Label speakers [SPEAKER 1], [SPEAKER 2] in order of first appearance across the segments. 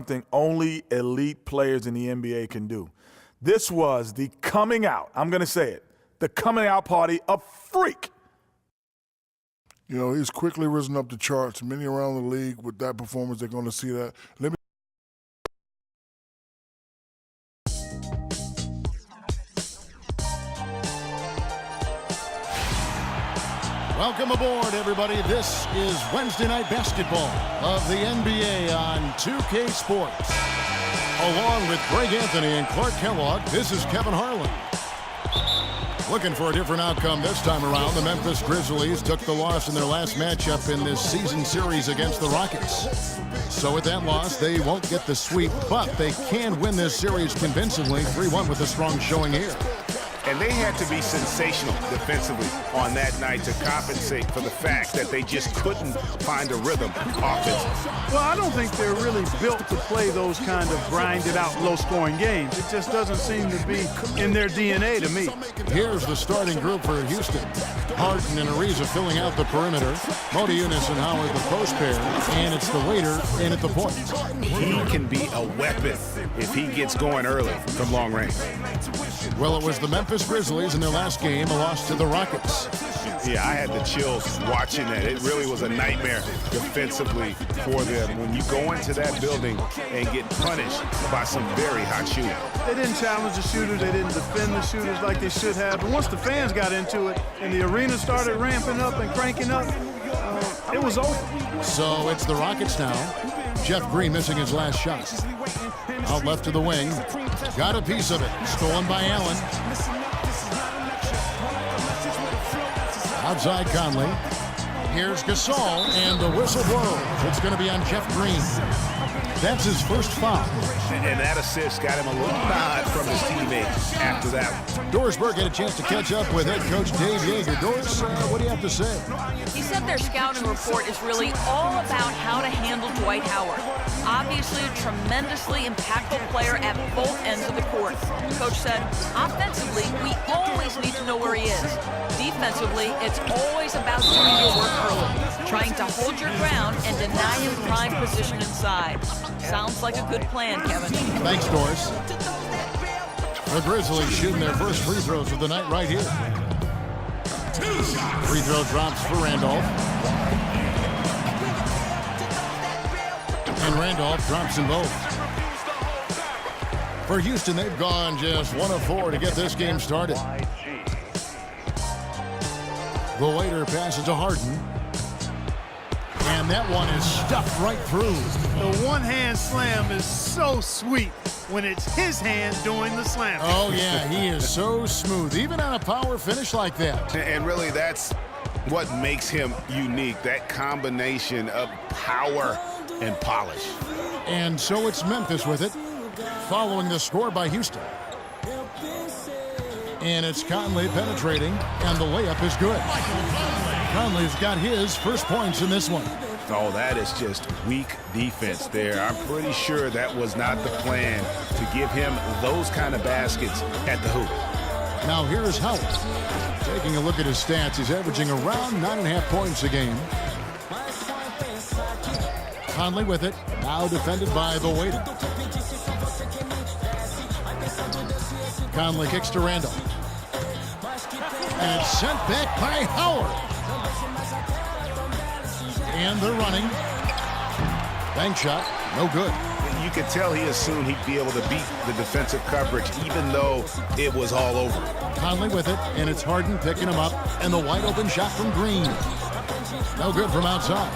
[SPEAKER 1] something only elite players in the NBA can do. This was the coming out, I'm going to say it, the coming out party of Freak.
[SPEAKER 2] You know, he's quickly risen up the charts. Many around the league with that performance, they're going to see that.
[SPEAKER 3] Welcome aboard, everybody. This is Wednesday Night Basketball of the NBA on 2K Sports. Along with Greg Anthony and Clark Kellogg, this is Kevin Harlan. Looking for a different outcome this time around. The Memphis Grizzlies took the loss in their last matchup in this season series against the Rockets. So with that loss, they won't get the sweep, but they can win this series convincingly, 3-1 with a strong showing here.
[SPEAKER 4] And they had to be sensational defensively on that night to compensate for the fact that they just couldn't find a rhythm offensively.
[SPEAKER 5] Well, I don't think they're really built to play those kind of grinded-out, low-scoring games. It just doesn't seem to be in their DNA to me.
[SPEAKER 3] Here's the starting group for Houston. Harden and Ariza filling out the perimeter. Modiunas and Howard the post pair. And it's the waiter in at the point.
[SPEAKER 4] He can be a weapon if he gets going early from long range.
[SPEAKER 3] Well, it was the Memphis Grizzlies in their last game, a loss to the Rockets.
[SPEAKER 4] Yeah, I had the chills watching that. It really was a nightmare defensively for them when you go into that building and get punished by some very hot shooting.
[SPEAKER 5] They didn't challenge the shooters. They didn't defend the shooters like they should have. But once the fans got into it and the arena started ramping up and cranking up, it was over.
[SPEAKER 3] So it's the Rockets now. Jeff Green missing his last shot. Out left to the wing. Got a piece of it. Stolen by Allen. Outside Conley. Here's Gasol, and the whistle blows. It's going to be on Jeff Green. That's his first foul.
[SPEAKER 4] And that assist got him a little nod from his teammates after that one.
[SPEAKER 3] Dorsberg had a chance to catch up with head coach Dave Yeager. Doris, what do you have to say?
[SPEAKER 6] He said their scouting report is really all about how to handle Dwight Howard. Obviously a tremendously impactful player at both ends of the court. Coach said, offensively, we always need to know where he is. Defensively, it's always about doing your work early, trying to hold your ground and deny him prime position inside. Sounds like a good plan, Kevin.
[SPEAKER 3] Thanks, Doris. The Grizzlies shooting their first free throws of the night right here. Free throw drops for Randolph. And Randolph drops them both. For Houston, they've gone just 1 of 4 to get this game started. The waiter passes to Harden. And that one is stuffed right through.
[SPEAKER 5] The one-hand slam is so sweet when it's his hand doing the slam.
[SPEAKER 3] Oh, yeah, he is so smooth, even on a power finish like that.
[SPEAKER 4] And really, that's what makes him unique, that combination of power and polish.
[SPEAKER 3] And so it's Memphis with it, following the score by Houston. And it's Conley penetrating, and the layup is good. Conley's got his first points in this one.
[SPEAKER 4] Oh, that is just weak defense there. I'm pretty sure that was not the plan to give him those kind of baskets at the hoop.
[SPEAKER 3] Now here's Howard. Taking a look at his stats, he's averaging around 9.5 points a game. Conley with it, now defended by the waiter. Conley kicks to Randall. And it's sent back by Howard. And they're running. Bank shot, no good.
[SPEAKER 4] You could tell he assumed he'd be able to beat the defensive coverage, even though it was all over.
[SPEAKER 3] Conley with it, and it's Harden picking him up, and the wide open shot from Green. No good from outside.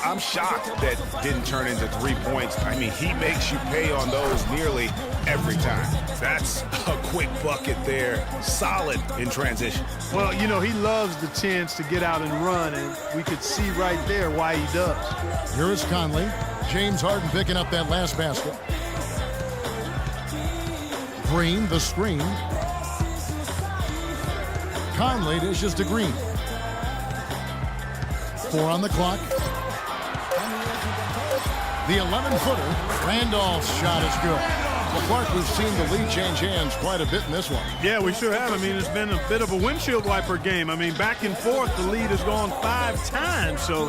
[SPEAKER 4] I'm shocked that didn't turn into 3 points. I mean, he makes you pay on those nearly every time. That's a quick bucket there. Solid in transition.
[SPEAKER 5] Well, you know, he loves the chance to get out and run, and we could see right there why he does.
[SPEAKER 3] Here is Conley. James Harden picking up that last basket. Green, the screen. Conley dishes to Green. 4 on the clock. The 11-footer, Randolph's shot is good. Well, Clark, we've seen the lead change hands quite a bit in this one.
[SPEAKER 5] Yeah, we sure have. I mean, it's been a bit of a windshield wiper game. I mean, back and forth, the lead has gone 5 times, so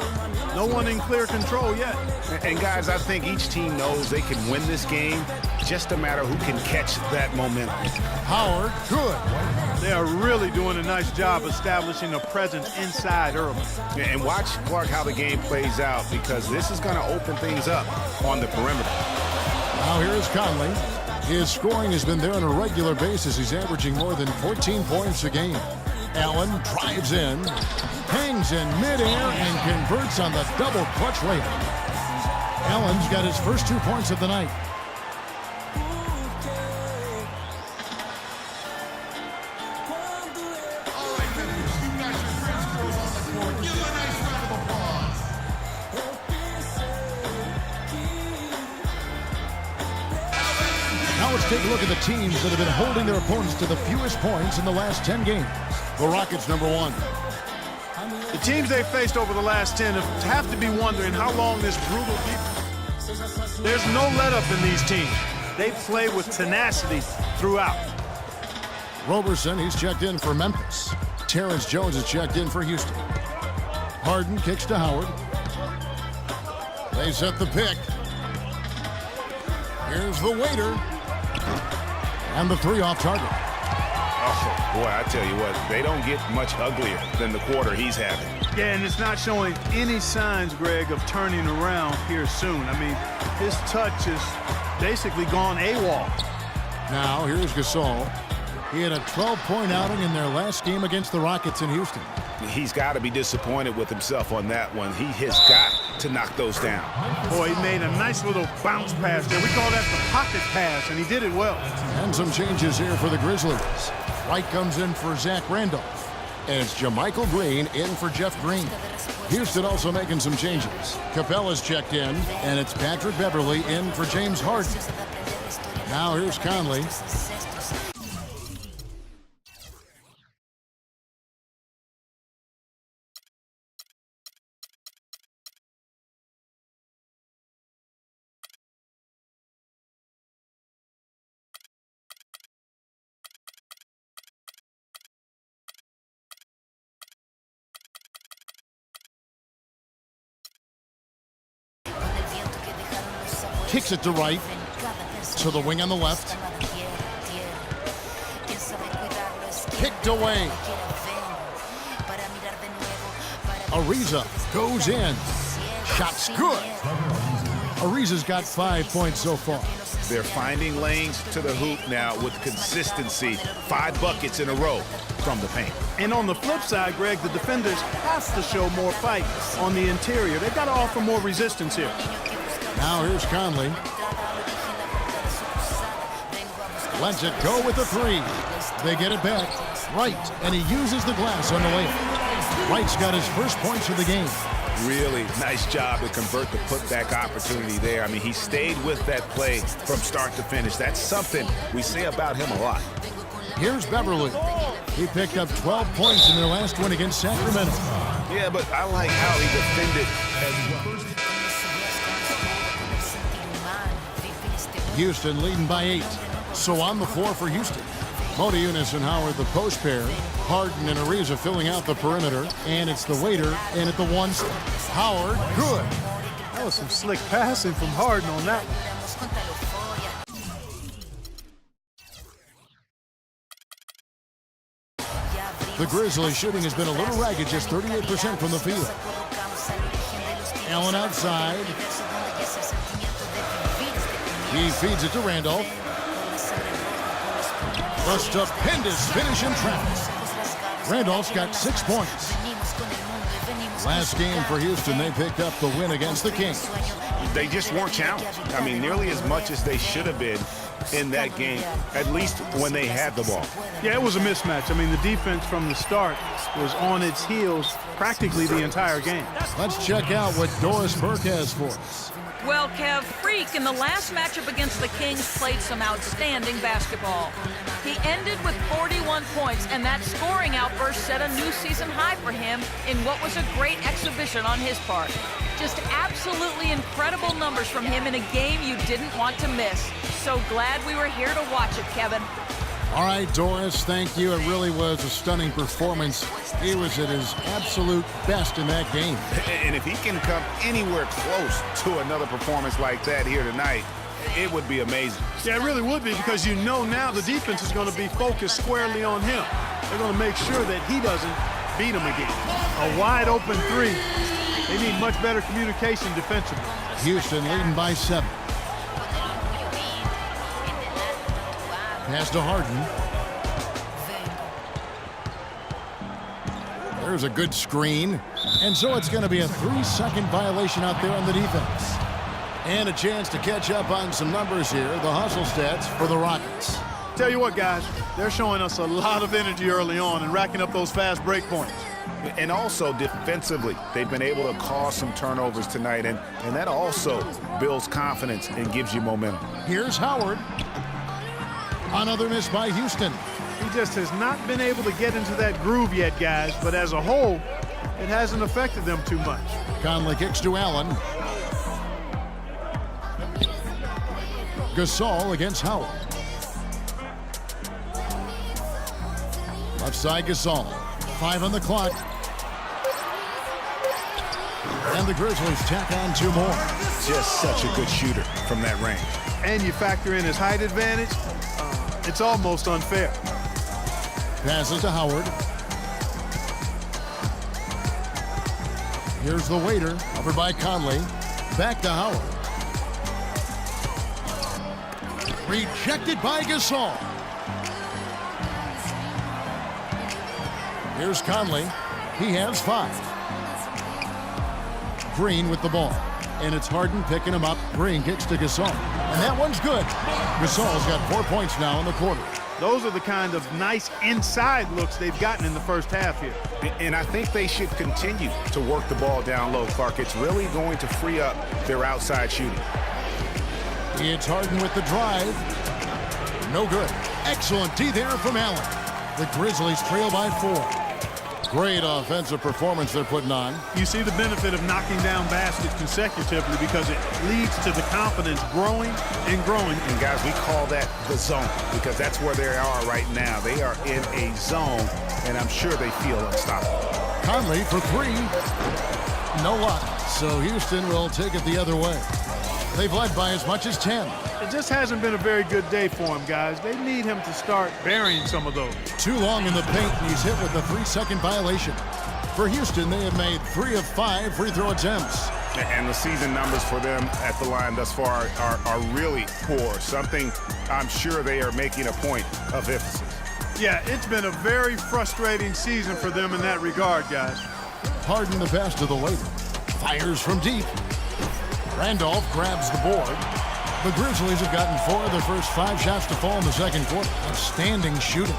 [SPEAKER 5] no one in clear control yet.
[SPEAKER 4] And guys, I think each team knows they can win this game, just a matter who can catch that momentum.
[SPEAKER 3] Howard, good.
[SPEAKER 5] They are really doing a nice job establishing a presence inside early.
[SPEAKER 4] And watch, Clark, how the game plays out, because this is going to open things up on the perimeter.
[SPEAKER 3] Now here is Conley. His scoring has been there on a regular basis. He's averaging more than 14 points a game. Allen drives in, hangs in midair, and converts on the double clutch layup. Allen's got his first 2 points of the night. Now let's take a look at the teams that have been holding their opponents to the fewest points in the last 10 games. The Rockets, number 1.
[SPEAKER 5] The teams they've faced over the last 10 have to be wondering how long this brutal defense. There's no let-up in these teams. They play with tenacity throughout.
[SPEAKER 3] Roberson, he's checked in for Memphis. Terrence Jones is checked in for Houston. Harden kicks to Howard. They set the pick. Here's the waiter. And the 3 off target.
[SPEAKER 4] Oh, boy, I tell you what, they don't get much uglier than the quarter he's having.
[SPEAKER 5] Yeah, and it's not showing any signs, Greg, of turning around here soon. I mean, his touch is basically gone AWOL.
[SPEAKER 3] Now, here's Gasol. He had a 12-point outing in their last game against the Rockets in Houston.
[SPEAKER 4] He's got to be disappointed with himself on that one. He has got to knock those down.
[SPEAKER 5] Boy, he made a nice little bounce pass there. We call that the pocket pass, and he did it well.
[SPEAKER 3] And some changes here for the Grizzlies. White comes in for Zach Randolph. And it's JaMychal Green in for Jeff Green. Houston also making some changes. Capella's checked in, and it's Patrick Beverley in for James Harden. Now here's Conley. Kicks it to right. To the wing on the left. Picked away. Ariza goes in. Shot's good. Ariza's got 5 points so far.
[SPEAKER 4] They're finding lanes to the hoop now with consistency. 5 buckets in a row from the paint.
[SPEAKER 5] And on the flip side, Greg, the defenders have to show more fight on the interior. They've got to offer more resistance here.
[SPEAKER 3] Now here's Conley. Lets it go with the 3. They get it back. Wright, and he uses the glass on the layup. Wright's got his first points of the game.
[SPEAKER 4] Really nice job to convert the putback opportunity there. I mean, he stayed with that play from start to finish. That's something we say about him a lot.
[SPEAKER 3] Here's Beverley. He picked up 12 points in their last win against Sacramento.
[SPEAKER 4] Yeah, but I like how he defended as well.
[SPEAKER 3] Houston leading by 8. So on the floor for Houston. Modiunas and Howard, the post pair. Harden and Ariza filling out the perimeter. And it's the waiter in at the 1 spot. Howard, good.
[SPEAKER 5] That was some slick passing from Harden on that one.
[SPEAKER 3] The Grizzlies shooting has been a little ragged, just 38% from the field. Allen outside. He feeds it to Randolph. The stupendous finish in traffic. Randolph's got 6 points. Last game for Houston, they picked up the win against the Kings.
[SPEAKER 4] They just weren't challenged. I mean, nearly as much as they should have been in that game, at least when they had the ball.
[SPEAKER 5] Yeah, it was a mismatch. I mean, the defense from the start was on its heels practically the entire game.
[SPEAKER 3] Let's check out what Doris Burke has for us.
[SPEAKER 6] Well, Kev, Freak in the last matchup against the Kings played some outstanding basketball. He ended with 41 points, and that scoring outburst set a new season high for him in what was a great exhibition on his part. Just absolutely incredible numbers from him in a game you didn't want to miss. so glad we were here to watch it, Kevin.
[SPEAKER 3] All right, Doris, thank you. It really was a stunning performance. He was at his absolute best in that game.
[SPEAKER 4] And if he can come anywhere close to another performance like that here tonight, it would be amazing.
[SPEAKER 5] Yeah, it really would be, because you know now the defense is going to be focused squarely on him. They're going to make sure that he doesn't beat him again. A wide open three. They need much better communication defensively.
[SPEAKER 3] Houston leading by 7. Pass to Harden. There's a good screen. And so it's going to be a 3-second violation out there on the defense. And a chance to catch up on some numbers here. The hustle stats for the Rockets.
[SPEAKER 5] Tell you what, guys, they're showing us a lot of energy early on and racking up those fast break points.
[SPEAKER 4] And also defensively, they've been able to cause some turnovers tonight, and that also builds confidence and gives you momentum.
[SPEAKER 3] Here's Howard. Another miss by Houston.
[SPEAKER 5] He just has not been able to get into that groove yet, guys, but as a whole, it hasn't affected them too much.
[SPEAKER 3] Conley kicks to Allen. Gasol against Howard. Left side Gasol. 5 on the clock. And the Grizzlies tack on 2 more.
[SPEAKER 4] Just such a good shooter from that range.
[SPEAKER 5] And you factor in his height advantage, it's almost unfair.
[SPEAKER 3] Passes to Howard. Here's the waiter, covered by Conley. Back to Howard. Rejected by Gasol. Here's Conley. He has 5. Green with the ball. And it's Harden picking him up. Green kicks to Gasol. And that one's good. Gasol's got 4 points now in the quarter.
[SPEAKER 5] Those are the kind of nice inside looks they've gotten in the first half here.
[SPEAKER 4] And I think they should continue to work the ball down low, Clark. It's really going to free up their outside shooting.
[SPEAKER 3] It's Harden with the drive. No good. Excellent D there from Allen. The Grizzlies trail by 4. Great offensive performance they're putting on.
[SPEAKER 5] You see the benefit of knocking down baskets consecutively because it leads to the confidence growing and growing.
[SPEAKER 4] And guys, we call that the zone because that's where they are right now. They are in a zone, and I'm sure they feel unstoppable.
[SPEAKER 3] Conley for 3. No luck. So Houston will take it the other way. They've led by as much as 10.
[SPEAKER 5] It just hasn't been a very good day for him, guys. They need him to start burying some of those.
[SPEAKER 3] Too long in the paint, and he's hit with a 3-second violation. For Houston, they have made 3 of 5 free throw attempts.
[SPEAKER 4] And the season numbers for them at the line thus far are really poor. Something I'm sure they are making a point of emphasis.
[SPEAKER 5] Yeah, it's been a very frustrating season for them in that regard, guys.
[SPEAKER 3] Harden the pass to the waiter. Fires from deep. Randolph grabs the board. The Grizzlies have gotten 4 of their first 5 shots to fall in the second quarter. Outstanding shooting.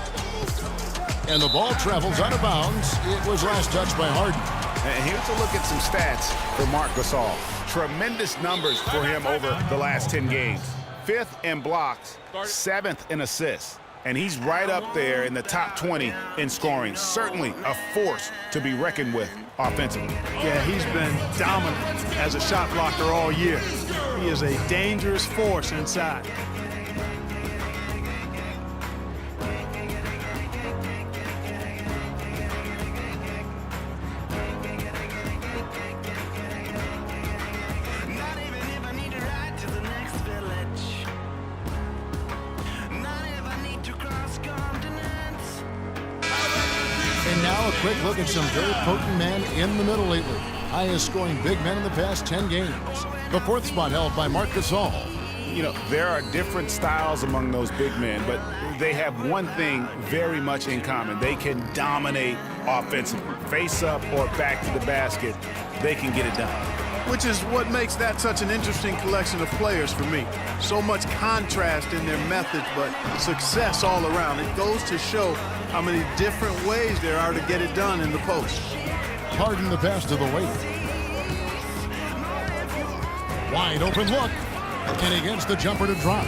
[SPEAKER 3] And the ball travels out of bounds. It was last touched by Harden.
[SPEAKER 4] And here's a look at some stats for Marc Gasol. Tremendous numbers for him over the last 10 games. 5th in blocks, 7th in assists. And he's right up there in the top 20 in scoring. Certainly a force to be reckoned with offensively.
[SPEAKER 5] Yeah, he's been dominant as a shot blocker all year. He is a dangerous force inside.
[SPEAKER 3] And now a quick look at some very potent men in the middle lately. Highest scoring big men in the past 10 games. The 4th spot held by Marc Gasol.
[SPEAKER 4] You know, there are different styles among those big men, but they have one thing very much in common. They can dominate offensively. Face up or back to the basket, they can get it done.
[SPEAKER 5] Which is what makes that such an interesting collection of players for me. So much contrast in their methods, but success all around. It goes to show how many different ways there are to get it done in the post.
[SPEAKER 3] Harden the pass to the waiter. Wide open look. And he gets the jumper to drop.